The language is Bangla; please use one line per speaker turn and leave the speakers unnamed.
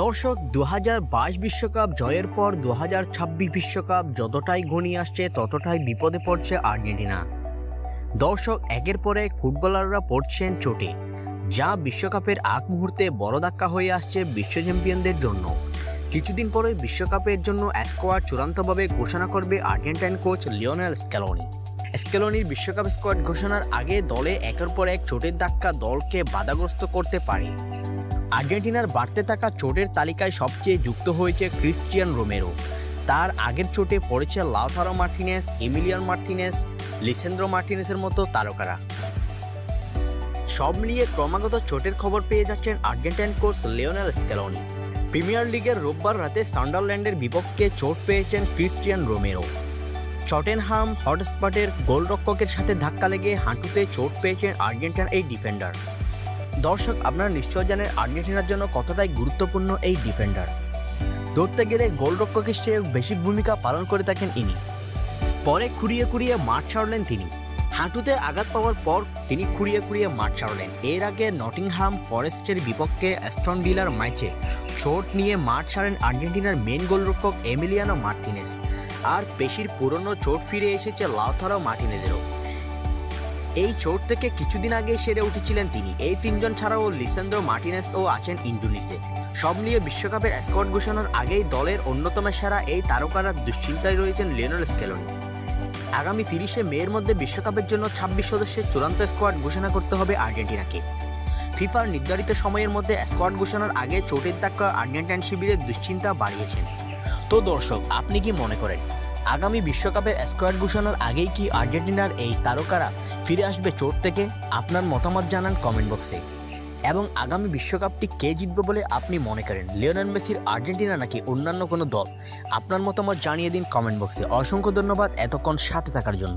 দর্শক 2022 বিশ্বকাপ জয়ের পর 2026 বিশ্বকাপ যতটাই ঘনিয়ে আসছে ততটাই বিপদে পড়ছে আর্জেন্টিনা। দর্শক একের পর এক ফুটবলাররা পড়ছেন চোটে, যা বিশ্বকাপের আগ মুহূর্তে বড় ধাক্কা হয়ে আসছে বিশ্ব চ্যাম্পিয়নদের জন্য। কিছুদিন পরে বিশ্বকাপের জন্য স্কোয়াড চূড়ান্তভাবে ঘোষণা করবে আর্জেন্টাইন কোচ লিওনেল স্ক্যালোনি। স্ক্যালোনির বিশ্বকাপ স্কোয়াড ঘোষণার আগে দলে একের পর এক চোটের ধাক্কা দলকে বাধাগ্রস্ত করতে পারে। আর্জেন্টিনার বাড়তে থাকা চোটের তালিকায় সবচেয়ে যুক্ত হয়েছে ক্রিস্টিয়ান রোমেরো। তার আগের চোটে পড়েছে লাউতারো মার্টিনেজ, এমিলিয়ানো মার্টিনেজ, লিসেন্দ্রো মার্টিনেজের মতো তারকারা। সব মিলিয়ে ক্রমাগত চোটের খবর পেয়ে যাচ্ছেন Argentine coach Lionel Scaloni. Premier লিগের রোববার রাতে সান্ডারল্যান্ডের বিপক্ষে চোট পেয়েছেন ক্রিস্টিয়ান রোমেরো। টটেনহাম হটস্পটের গোলরক্ষকের সাথে ধাক্কা লেগে হাঁটুতে চোট পেয়েছেন আর্জেন্টিনার এই ডিফেন্ডার। দর্শক, আপনারা নিশ্চয় জানেন আর্জেন্টিনার জন্য কতটাই গুরুত্বপূর্ণ এই ডিফেন্ডার। ধরতে গেলে গোলরক্ষকের চেয়ে বেশি ভূমিকা পালন করে থাকেন ইনি। পরে খুঁড়িয়ে খুঁড়িয়ে মাঠ ছাড়লেন তিনি। হাঁটুতে আঘাত পাওয়ার পর তিনি খুঁড়িয়ে খুঁড়িয়ে মাঠ ছাড়লেন। এর আগে নটিংহাম ফরেস্টের বিপক্ষে অ্যাস্টন ভিলার ম্যাচে চোট নিয়ে মাঠ ছাড়েন আর্জেন্টিনার মেন গোলরক্ষক এমিলিয়ানো মার্টিনেজ। আর পেশির পুরনো চোট ফিরে এসেছে লাউতারো মার্টিনেজেরও। এই চোট থেকে কিছুদিন আগে সেরে উঠেছিলেন তিনি। এই তিনজন ছাড়াও লিসেন্দ্রো মার্টিনেজও আছেন ইনজুরিতে। সব নিয়ে বিশ্বকাপের স্কোয়াড ঘোষণার আগেই দলের অন্যতম সেরা এই তারকারা দুশ্চিন্তায় রয়েছেন লিওনেল স্ক্যালোনি। আগামী 30শে মের মধ্যে বিশ্বকাপের জন্য 26 সদস্যের চূড়ান্ত স্কোয়াড ঘোষণা করতে হবে আর্জেন্টিনাকে। ফিফার নির্ধারিত সময়ের মধ্যে স্কোয়াড ঘোষণার আগে চোটের ধাক্কা আর্জেন্টাইন শিবিরের দুশ্চিন্তা বাড়িয়েছেন। তো দর্শক, আপনি কি মনে করেন আগামী বিশ্বকাপের স্কোয়াড ঘোষণার আগেই কি আর্জেন্টিনার এই তারকারা ফিরে আসবে চোট থেকে? আপনার মতামত জানান কমেন্ট বক্সে। এবং আগামী বিশ্বকাপটি কে জিতবে বলে আপনি মনে করেন? লিওনেল মেসির আর্জেন্টিনা নাকি অন্যান্য কোনো দল? আপনার মতামত জানিয়ে দিন কমেন্ট বক্সে। অসংখ্য ধন্যবাদ এতক্ষণ সাথে থাকার জন্য।